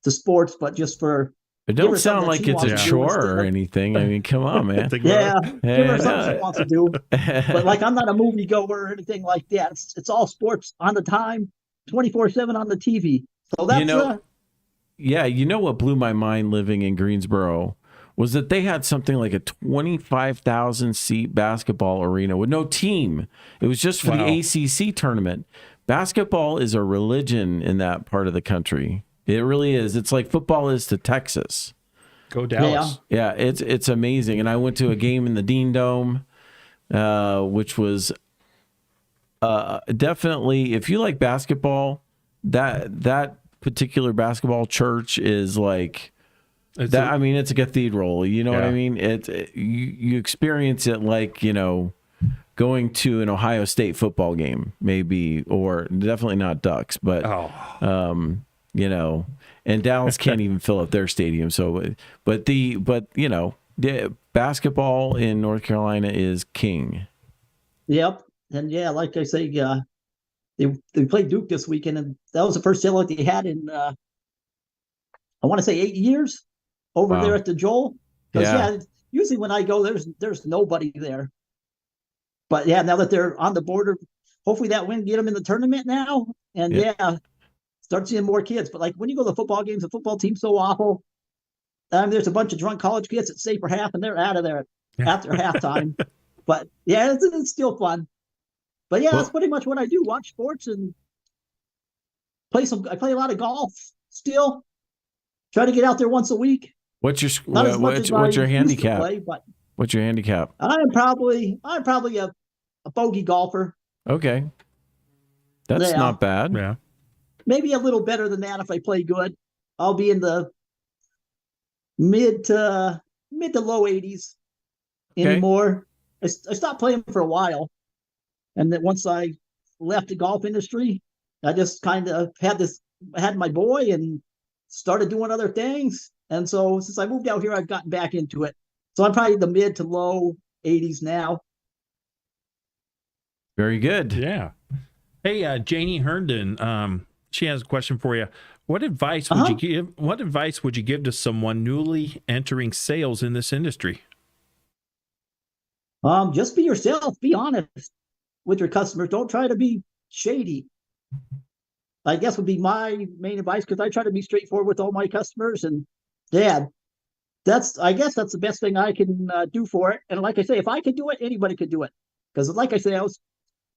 to sports, but just for. It don't sound like it's a chore or anything. I mean, come on, man. Yeah, give her something she wants to do. But like, I'm not a movie goer or anything like that. It's all sports on the time, 24/7 on the TV. So that's yeah. You know what blew my mind living in Greensboro was that they had something like a 25,000 seat basketball arena with no team. It was just for the ACC tournament. Basketball is a religion in that part of the country. It really is. It's like football is to Texas. Go Dallas. Yeah, it's amazing. And I went to a game in the Dean Dome, which was definitely, if you like basketball, that particular basketball church is like it's a cathedral. You know what I mean? You experience it like, going to an Ohio State football game, maybe, or definitely not Ducks, but and Dallas can't even fill up their stadium. So, but the basketball in North Carolina is king. Yep. And yeah, like I say, they played Duke this weekend, and that was the first tailgate they had in, I want to say 8 years over there at the Joel. Because usually when I go, there's nobody there. But yeah, now that they're on the border, hopefully that win get them in the tournament now. And start seeing more kids. But like when you go to football games, the football team's so awful. There's a bunch of drunk college kids that stay for half, and they're out of there after halftime. But yeah, it's still fun. But yeah, that's pretty much what I do: watch sports and I play a lot of golf still. Try to get out there once a week. What's your handicap? What's your handicap? I'm probably a bogey golfer. Okay, that's not bad. Yeah, maybe a little better than that if I play good. I'll be in the mid to low 80s anymore. I stopped playing for a while, and then once I left the golf industry, I just kind of had my boy and started doing other things. And so since I moved out here, I've gotten back into it. So I'm probably the mid to low 80s now. Very good. Yeah. Hey, Janie Herndon, she has a question for you. What advice would you give? What advice would you give to someone newly entering sales in this industry? Just be yourself. Be honest with your customers. Don't try to be shady. I guess would be my main advice, because I try to be straightforward with all my customers. And I guess that's the best thing I can do for it. And like I say, if I could do it, anybody could do it. Because like I say, I was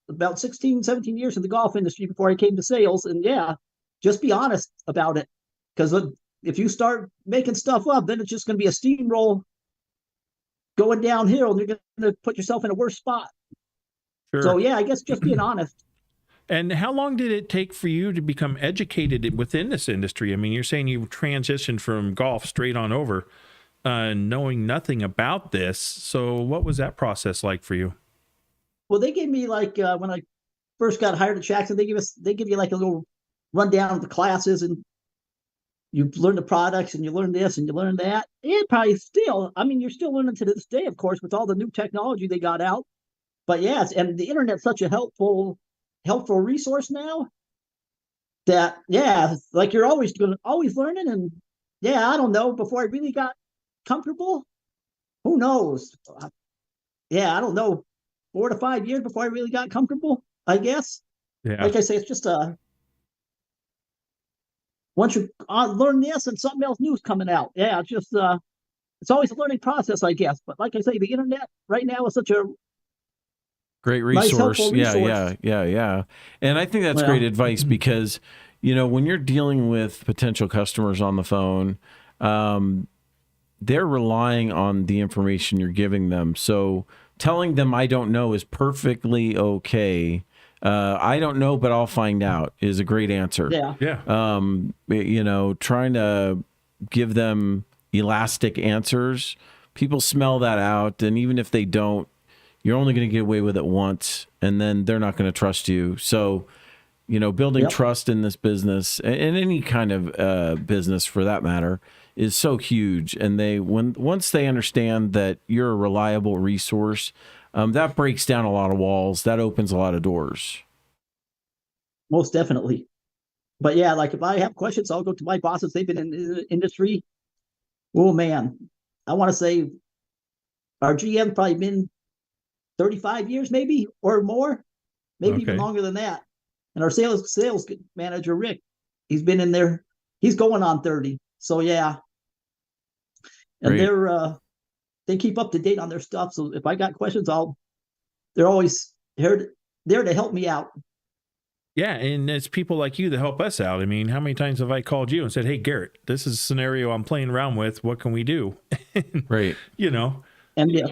about 16, 17 years in the golf industry before I came to sales. And just be honest about it. Because if you start making stuff up, then it's just going to be a steamroll going downhill, and you're going to put yourself in a worse spot. Sure. So I guess just being honest. And how long did it take for you to become educated within this industry? I mean, you're saying you transitioned from golf straight on over, knowing nothing about this. So what was that process like for you? Well, they gave me when I first got hired at Shaxon, they give you like a little rundown of the classes, and you learn the products, and you learn this and you learn that. It probably you're still learning to this day, of course, with all the new technology they got out. But yes, and the internet's such a helpful resource now that like you're always learning. And I don't know, before I really got comfortable, who knows? I don't know, 4 to 5 years before I really got comfortable, I guess. Like I say, it's just once you learn this and something else new is coming out. It's just it's always a learning process, I guess. But like I say, the internet right now is such a great resource. Nice, resource. Yeah. And I think that's great advice, because, when you're dealing with potential customers on the phone, they're relying on the information you're giving them. So telling them I don't know is perfectly okay. I don't know, but I'll find out is a great answer. Trying to give them elastic answers, people smell that out. And even if they don't, you're only going to get away with it once, and then they're not going to trust you. So building trust in this business and any kind of business for that matter is so huge. And once they understand that you're a reliable resource, that breaks down a lot of walls. That opens a lot of doors. Most definitely. But yeah, like if I have questions, I'll go to my bosses. They've been in the industry. Oh man, I want to say our GM probably been 35 years, maybe or more, maybe even longer than that. And our sales manager Rick, he's been in there. He's going on 30. So yeah, and they keep up to date on their stuff. So if I got questions, they're always there to help me out. Yeah, and it's people like you that help us out. I mean, how many times have I called you and said, "Hey, Garrett, this is a scenario I'm playing around with. What can we do?" Right. And yeah,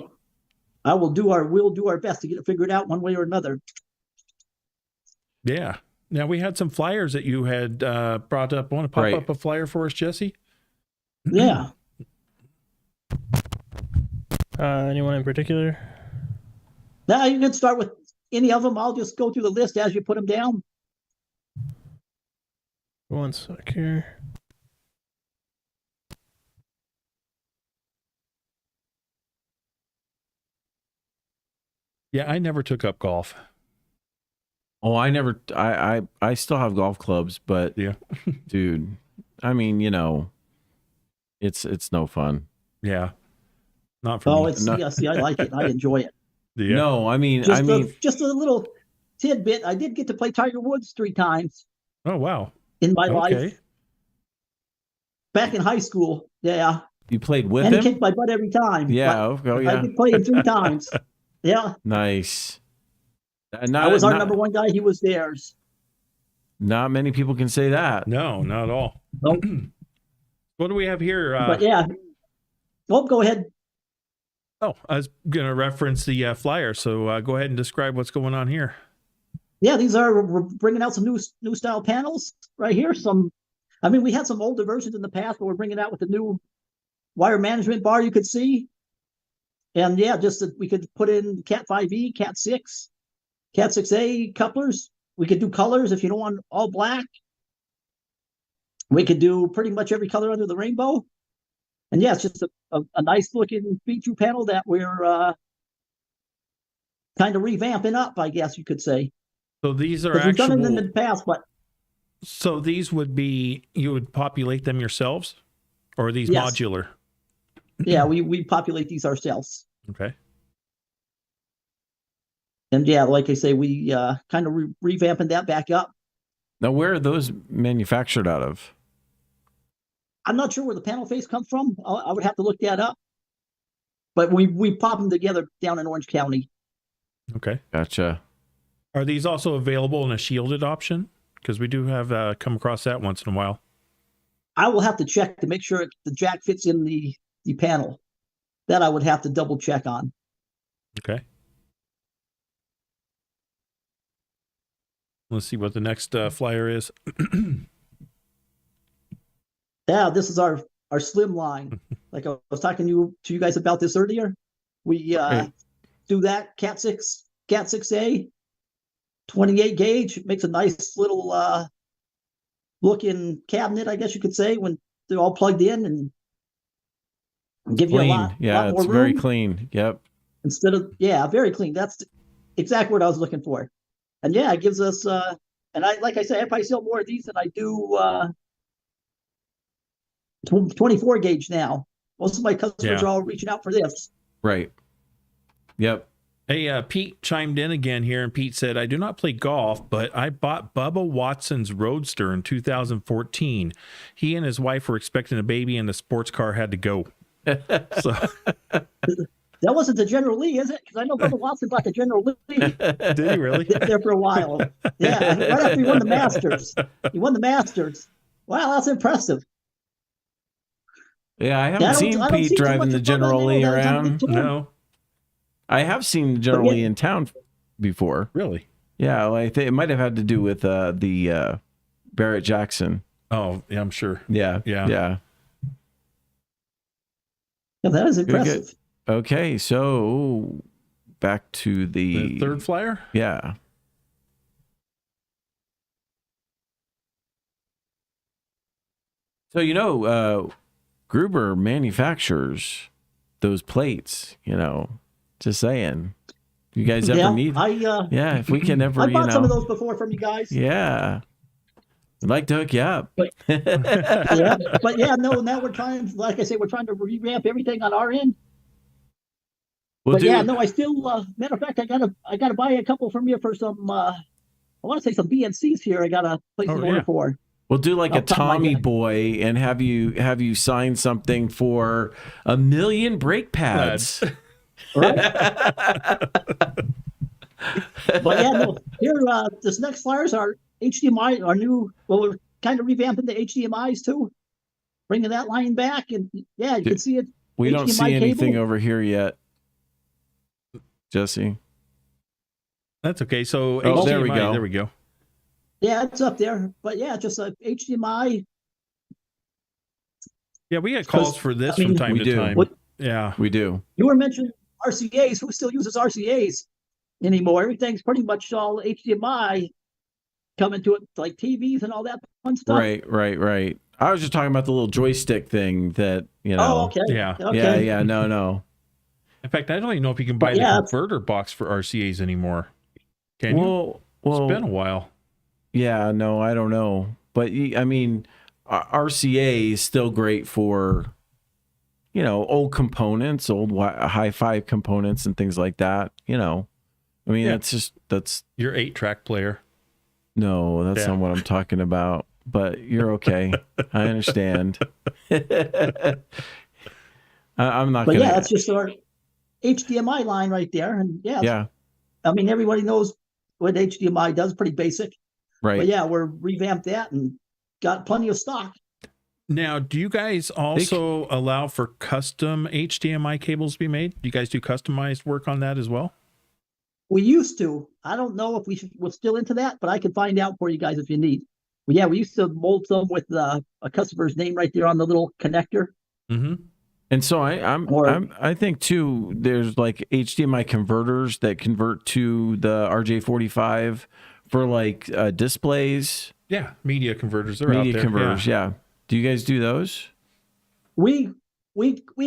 we'll do our best to get it figured out one way or another. Yeah. Now we had some flyers that you had brought up. Want to pop up a flyer for us, Jesse? Yeah. Anyone in particular? Now you can start with any of them. I'll just go through the list as you put them down. One sec here. Yeah, I never took up golf. Oh, I still have golf clubs, but yeah, dude, I mean, it's no fun. Yeah. Not for me. See, I like it. I enjoy it. Yeah. No, I mean, just a little tidbit. I did get to play Tiger Woods 3 times. Oh, wow. In my life. Back in high school. Yeah. You played with him? And he kicked my butt every time. Yeah. I did play him 3 times. Yeah. Nice. I was our number 1 guy. He was theirs. Not many people can say that. No, not at all. Nope. What do we have here? But yeah. Oh, go ahead. Oh, I was going to reference the flyer. So go ahead and describe what's going on here. Yeah, we're bringing out some new style panels right here. We had some older versions in the past, but we're bringing out with the new wire management bar you could see. And yeah, just that we could put in Cat 5e, Cat 6, Cat 6a couplers. We could do colors if you don't want all black. We could do pretty much every color under the rainbow. And yeah, it's just a nice looking feature panel that we're kind of revamping up, I guess you could say. So these are we've done it in the past, but so these would be, you would populate them yourselves, or are these modular? Yeah, we populate these ourselves. Okay. And yeah, like I say, we kind of revamping that back up. Now, where are those manufactured out of? I'm not sure where the panel face comes from. I would have to look that up. But we pop them together down in Orange County. Okay. Gotcha. Are these also available in a shielded option? Because we do have come across that once in a while. I will have to check to make sure the jack fits in the panel. That I would have to double check on. Okay. Let's see what the next flyer is. Yeah, this is our slim line. Like I was talking to you guys about this earlier. We do that Cat 6A, 28 gauge. It makes a nice little looking cabinet, I guess you could say, when they're all plugged in and give clean. You a lot. Yeah, lot more it's room. very clean. Yep. Instead of very clean. That's exactly what I was looking for. And yeah, it gives us and I probably sell more of these than I do 24 gauge now. Most of my customers are all reaching out for this. Right. Yep. Hey, Pete chimed in again here, and Pete said, I do not play golf, but I bought Bubba Watson's Roadster in 2014. He and his wife were expecting a baby, and the sports car had to go. So that wasn't the General Lee, is it? Because I know Bubba Watson bought the General Lee. Did he really? There for a while. Yeah, right after he won the Masters. He won the Masters. Wow, that's impressive. Yeah, I haven't seen Pete driving the General Lee around. No. I have seen General Lee in town before. Really? Yeah, well, I think it might have had to do with the Barrett Jackson. Oh, yeah, I'm sure. Yeah. Yeah, that is impressive. Good. Okay, so back to the third flyer? Yeah. So, Gruber manufactures those plates, just saying. You guys ever need? Yeah, if we can ever, I bought some of those before from you guys. Yeah. I'd like to hook you up. But no, now we're trying, like I say, we're trying to revamp everything on our end. I still, matter of fact, I gotta buy a couple from you for some, I want to say some BNCs here. I got a place in order for. We'll do like a Tommy Boy and have you sign something for 1 million brake pads. Right. But here, this next flyers are HDMI, our new, we're kind of revamping the HDMIs too, bringing that line back, and you can see it. We HDMI don't see anything cable over here yet, Jesse. That's okay. So HDMI, there we go. Yeah, it's up there, but just a HDMI. Yeah, we get calls for this from time to time. We do. You were mentioning RCAs. Who still uses RCAs anymore? Everything's pretty much all HDMI coming to it, like TVs and all that fun stuff. Right. I was just talking about the little joystick thing that, Oh, okay. Yeah. Okay. Yeah. No. In fact, I don't even know if you can buy the converter box for RCAs anymore. Can you? Well, it's been a while. Yeah, no, I don't know. But, I mean, RCA is still great for, old components, old hi-fi components and things like that, I mean, that's... Your 8-track player. No, that's not what I'm talking about. But you're okay. I understand. I'm not going to... that's just our HDMI line right there. And I mean, everybody knows what HDMI does, pretty basic. Right. But we're revamped that and got plenty of stock. Now, do you guys also allow for custom HDMI cables to be made? Do you guys do customized work on that as well? We used to. I don't know if we're still into that, but I can find out for you guys if you need. But we used to mold some with a customer's name right there on the little connector. Mm-hmm. And so I think too, there's like HDMI converters that convert to the RJ45 for like displays. Yeah, media converters. They're out there. Media converters, yeah. Do you guys do those? We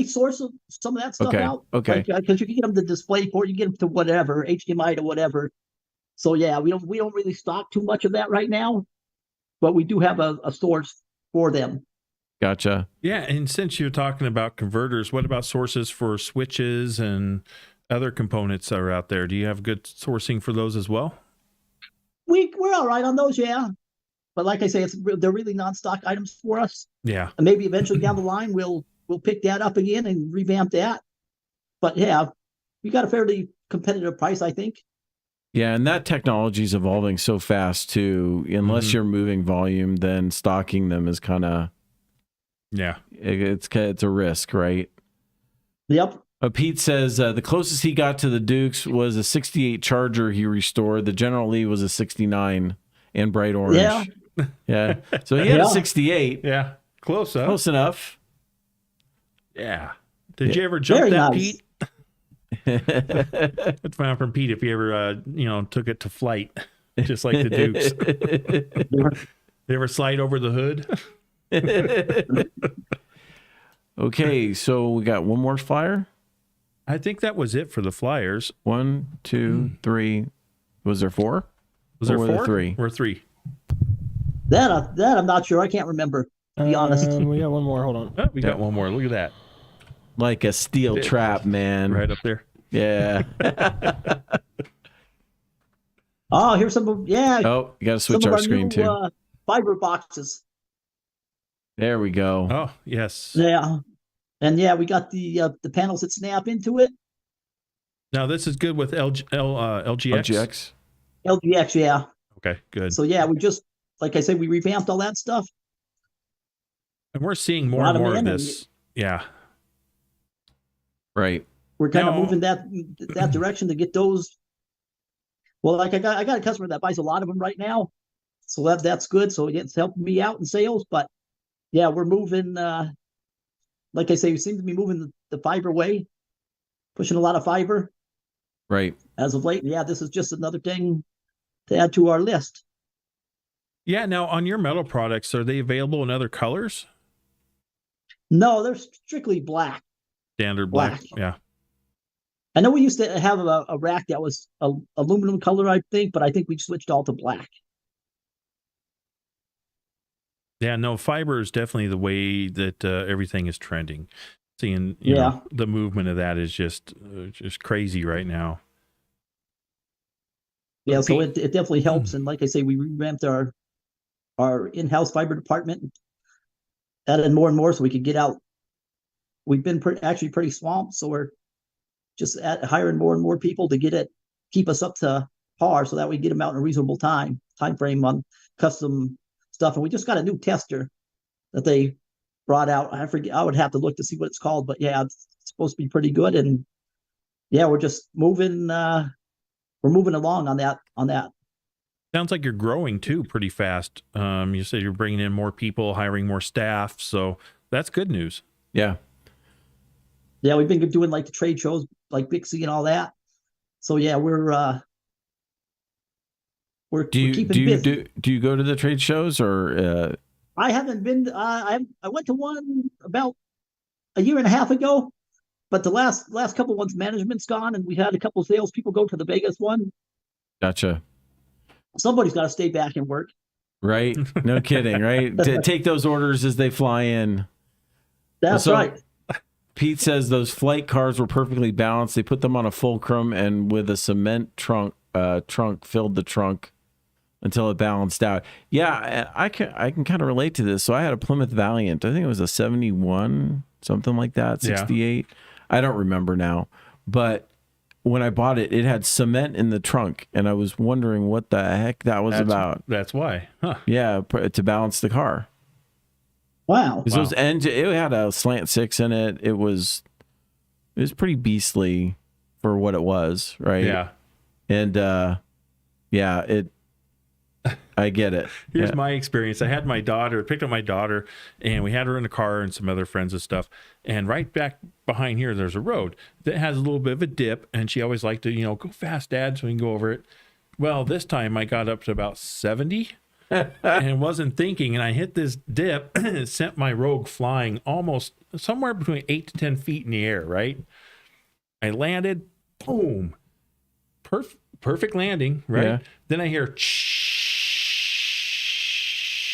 source some of that stuff out. Okay. Because you can get them to display port, you get them to whatever, HDMI to whatever. So we don't really stock too much of that right now, but we do have a source for them. Gotcha. Yeah, and since you're talking about converters, what about sources for switches and other components that are out there? Do you have good sourcing for those as well? We're all right on those, yeah. But like I say, they're really non-stock items for us. Yeah. And maybe eventually down the line we'll pick that up again and revamp that. But we got a fairly competitive price, I think. Yeah, and that technology is evolving so fast too. Unless you're moving volume, then stocking them is kind of it's a risk, right? Yep. Pete says the closest he got to the Dukes was a 68 Charger he restored. The General Lee was a 69 and bright orange. Yeah. So he had a 68. Yeah. Close enough. Yeah. Did you ever jump that, Pete? Let's find out from Pete if he ever, took it to flight, just like the Dukes. They ever slide over the hood? Okay, so we got one more flyer. I think that was it for the flyers. 1, 2, 3. Was there 4? Was there 4? 3? Or 3? That I'm not sure. I can't remember, to be honest. We got one more. Hold on. Oh, we got one more. Look at that. Like a steel trap, man. Right up there. Yeah. Oh, here's some. Oh, you got to switch our screen too. Fiber boxes. There we go. Oh, yes. Yeah. And we got the panels that snap into it. Now this is good with LGX. LGX, yeah. Okay, good. So we just, like I said, we revamped all that stuff. And we're seeing more and more of this. Yeah. Right. We're kind of moving that direction to get those. Well, like I got a customer that buys a lot of them right now, so that's good. So it's helping me out in sales. But we're moving. Like I say, we seem to be moving the fiber way, pushing a lot of fiber. Right. As of late, this is just another thing to add to our list. Yeah. Now, on your metal products, are they available in other colors? No, they're strictly black. Standard black. Black. Yeah. I know we used to have a rack that was aluminum color, I think, but I think we switched all to black. Yeah, no, fiber is definitely the way that everything is trending. Seeing, you know, the movement of that is just crazy right now. Yeah, so it definitely helps. And like I say, we revamped our in-house fiber department, added more and more so we could get out. We've been actually pretty swamped, so we're just hiring more and more people to keep us up to par so that we get them out in a reasonable time frame on custom stuff. And we just got a new tester that they brought out. I forget, I would have to look to see what it's called, but yeah, it's supposed to be pretty good. And yeah, we're just moving along on that. Sounds like you're growing too pretty fast. You said you're bringing in more people, hiring more staff, so that's good news. Yeah. Yeah, we've been doing like the trade shows like Bixie and all that. So yeah, we're keeping busy. Do you go to the trade shows or I haven't been. I went to one about a year and a half ago, but the last couple ones, management's gone, and we had a couple of salespeople go to the Vegas one. Gotcha. Somebody's got to stay back and work. Right? No kidding. Right? To take those orders as they fly in. That's right. Pete says those flight cars were perfectly balanced. They put them on a fulcrum and with a cement trunk filled the trunk until it balanced out. Yeah, I can kind of relate to this. So I had a Plymouth Valiant. I think it was a 71, something like that, 68. Yeah. I don't remember now. But when I bought it, it had cement in the trunk, and I was wondering what the heck that was about. That's why. Huh. Yeah, to balance the car. Wow. It had a slant six in it. It was pretty beastly for what it was, right? Yeah. And I get it. Here's my experience. I had picked up my daughter, and we had her in the car and some other friends and stuff. And right back behind here, there's a road that has a little bit of a dip, and she always liked to, go fast, Dad, so we can go over it. Well, this time I got up to about 70 and wasn't thinking, and I hit this dip and it sent my Rogue flying almost somewhere between 8 to 10 feet in the air, right? I landed, boom, perfect landing, right? Yeah. Then I hear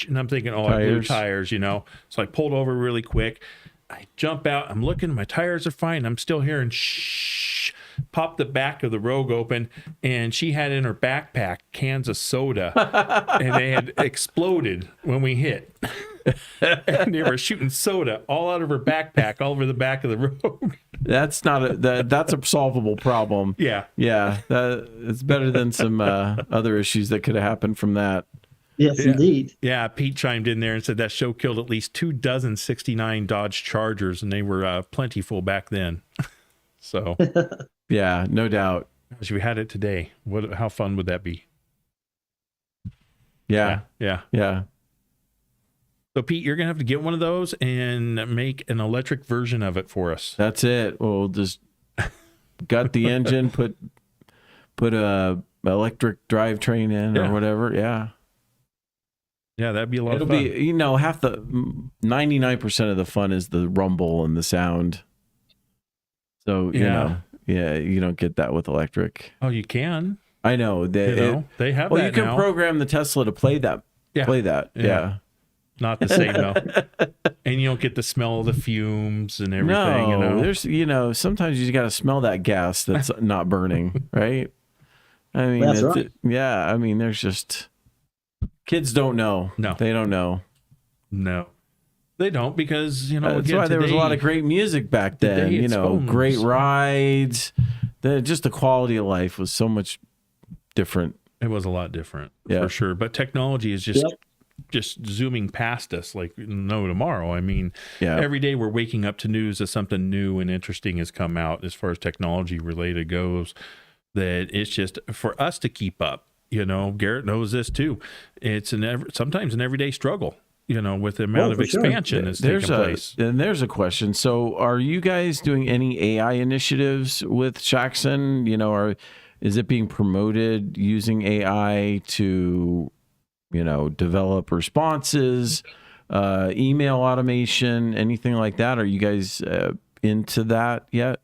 and I'm thinking, I blew tires, So I pulled over really quick. I jump out. I'm looking. My tires are fine. I'm still hearing Pop the back of the Rogue open, and she had in her backpack cans of soda, and they had exploded when we hit. And they were shooting soda all out of her backpack, all over the back of the Rogue. That's that's a solvable problem. Yeah. Yeah. It's better than some other issues that could have happened from that. Yes, indeed. Yeah, Pete chimed in there and said that show killed at least 24 69 Dodge Chargers, and they were plentiful back then. So, yeah, no doubt. If we had it today, how fun would that be? Yeah. So, Pete, you're gonna have to get one of those and make an electric version of it for us. That's it. We'll just gut the engine, put a electric drivetrain in or whatever. Yeah. Yeah, that'd be a lot of fun. It'll be, 99% of the fun is the rumble and the sound. So, you don't get that with electric. Oh, you can. I know. They have that. Well, you can program the Tesla to play that. Yeah. Play that. Yeah. Not the same, though. And you don't get the smell of the fumes and everything. No, there's, sometimes you got to smell that gas that's not burning, right? I mean, that's right. Yeah. I mean, there's just... Kids don't know. No. They don't know. No. They don't because, that's why there was a lot of great music back then. Great rides. Just the quality of life was so much different. It was a lot different, for sure. But technology is just zooming past us like no tomorrow. I mean, every day we're waking up to news that something new and interesting has come out as far as technology related goes, that it's just for us to keep up. Garrett knows this too. It's sometimes an everyday struggle, with the amount of expansion that's taking place. And there's a question. So are you guys doing any AI initiatives with Shaxon? Or is it being promoted using AI to, develop responses email automation, anything like that? Are you guys into that yet?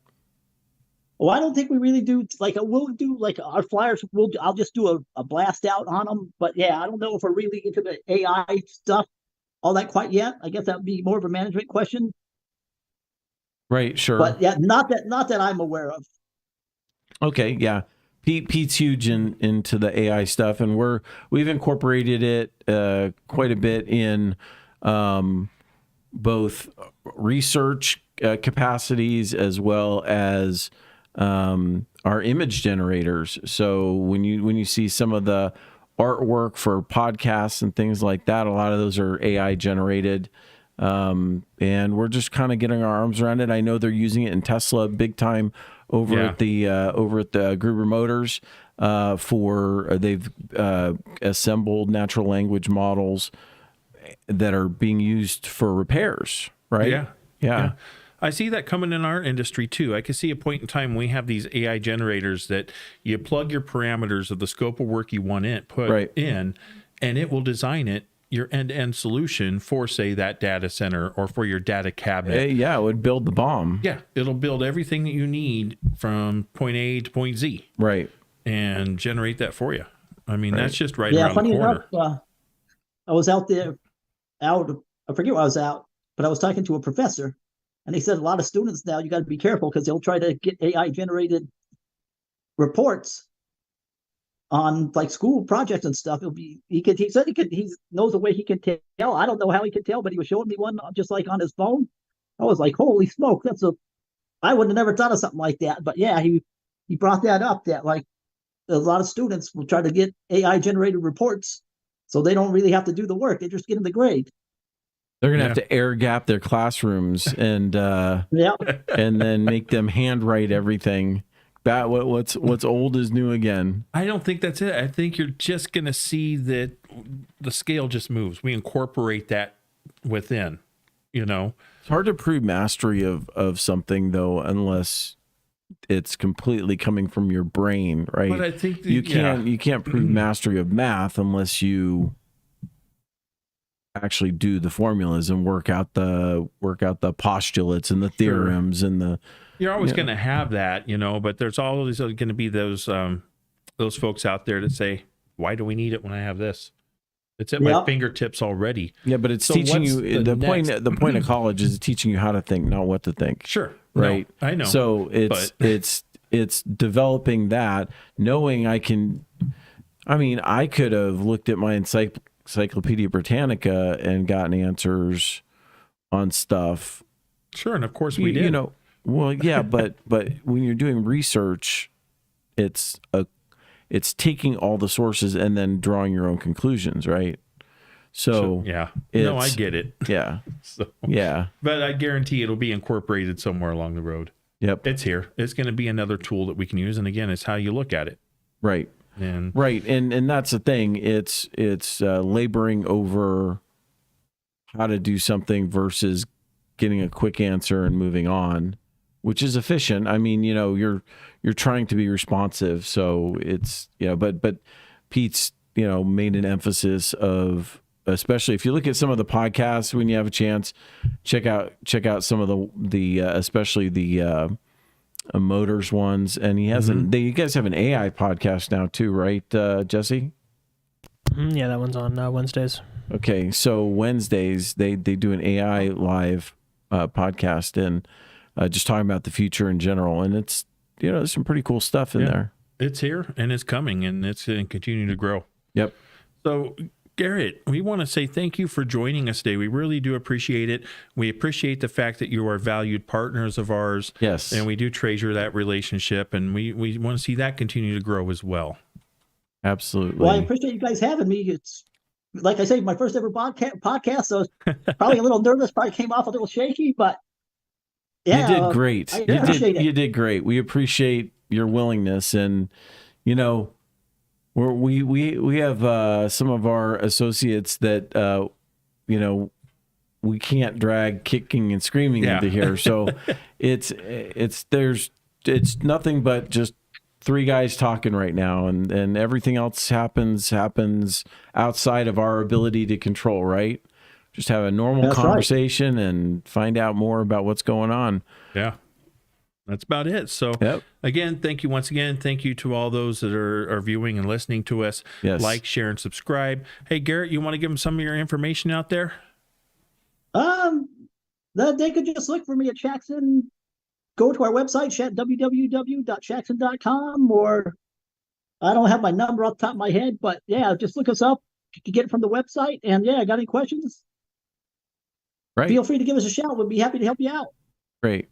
Well, I don't think we really do. Like, we'll do like our flyers. I'll just do a blast out on them. But yeah, I don't know if we're really into the AI stuff all that quite yet. I guess that would be more of a management question. Right. Sure. But yeah, not that I'm aware of. Okay. Yeah. Pete's huge into the AI stuff, and we've incorporated it quite a bit in both research capacities as well as our image generators. So when you see some of the artwork for podcasts and things like that, a lot of those are AI generated. And we're just kind of getting our arms around it. I know they're using it in Tesla big time over at the Gruber Motors. They've assembled natural language models that are being used for repairs. Right? Yeah. I see that coming in our industry too. I can see a point in time we have these AI generators that you plug your parameters of the scope of work you want in, and it will design your end-to-end solution for, say, that data center or for your data cabinet. Yeah, it would build the BOM. Yeah, it'll build everything that you need from point A to point Z. Right. And generate that for you. I mean, that's just right around the funny corner. enough, I was out there, I forget where I was out, but I was talking to a professor, and he said a lot of students now, you got to be careful because they'll try to get AI generated reports on like school projects and stuff. He said he knows a way he can tell. I don't know how he can tell, but he was showing me one just like on his phone. I was like, holy smoke, I would have never thought of something like that. But yeah, he brought that up, that like a lot of students will try to get AI generated reports so they don't really have to do the work. They just get in the grade. They're going to have to air gap their classrooms and and then make them handwrite everything. What's old is new again. I don't think that's it. I think you're just going to see that the scale just moves. We incorporate that within, It's hard to prove mastery of something, though, unless it's completely coming from your brain, right? But I think you can't prove mastery of math unless you actually do the formulas and work out the postulates and the theorems and the. You're always going to have that, but there's always going to be those folks out there that say, why do we need it when I have this? It's at my fingertips already. Yeah, but it's teaching you the point of college is teaching you how to think, not what to think. Sure. Right. No, I know. So it's developing that, knowing I could have looked at my Encyclopedia Britannica and gotten answers on stuff. Sure, and of course we did. Well, yeah, but when you're doing research, it's taking all the sources and then drawing your own conclusions, right? So I get it. Yeah. But I guarantee it'll be incorporated somewhere along the road. Yep. It's here. It's going to be another tool that we can use, and again, it's how you look at it. Right. And that's the thing. It's laboring over how to do something versus getting a quick answer and moving on, which is efficient. I mean, you're trying to be responsive, so it's but Pete's made an emphasis of, especially if you look at some of the podcasts when you have a chance, check out some of the especially the motors ones, and he hasn't. You guys have an AI podcast now too, right, Jesse? Yeah, that one's on Wednesdays. Okay, so Wednesdays they do an AI live podcast and just talking about the future in general, and it's there's some pretty cool stuff in there. It's here and it's coming, and it's going to continue to grow. Yep. So, Garrett, we want to say thank you for joining us today. We really do appreciate it. We appreciate the fact that you are valued partners of ours. Yes. And we do treasure that relationship, and we want to see that continue to grow as well. Absolutely. Well, I appreciate you guys having me. It's, like I say, my first ever podcast, so probably a little nervous, probably came off a little shaky, but yeah. You did great. You did great. We appreciate your willingness, and we have some of our associates that we can't drag kicking and screaming into here. So it's nothing but just three guys talking right now, and everything else happens outside of our ability to control, right? just have a normal That's conversation and find out more about what's going on. Yeah. That's about it. So again, thank you once again. Thank you to all those that are viewing and listening to us. Yes. Like, share, and subscribe. Hey, Garrett, you want to give them some of your information out there? They could just look for me at Shaxon. Go to our website, www.shaxon.com, or I don't have my number off the top of my head, but yeah, just look us up. You can get it from the website. And yeah, got any questions? Right. Feel free to give us a shout. We'd be happy to help you out. Great.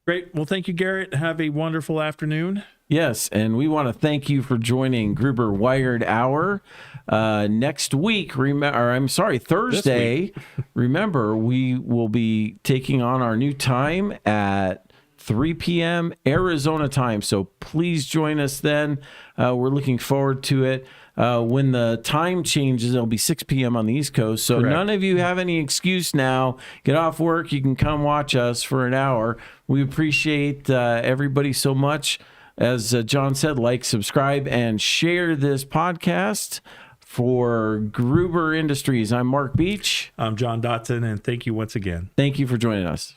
Great. Well, thank you, Garrett. Have a wonderful afternoon. Yes, and we want to thank you for joining Gruber Wired Hour. Next week, Thursday, remember, we will be taking on our new time at 3 p.m. Arizona time. So please join us then. We're looking forward to it. When the time changes, it'll be 6 p.m. on the East Coast. So Correct. None of you have any excuse now. Get off work. You can come watch us for an hour. We appreciate everybody so much. As John said, like, subscribe, and share this podcast. For Gruber Industries, I'm Mark Beach. I'm John Dotson, and thank you once again. Thank you for joining us.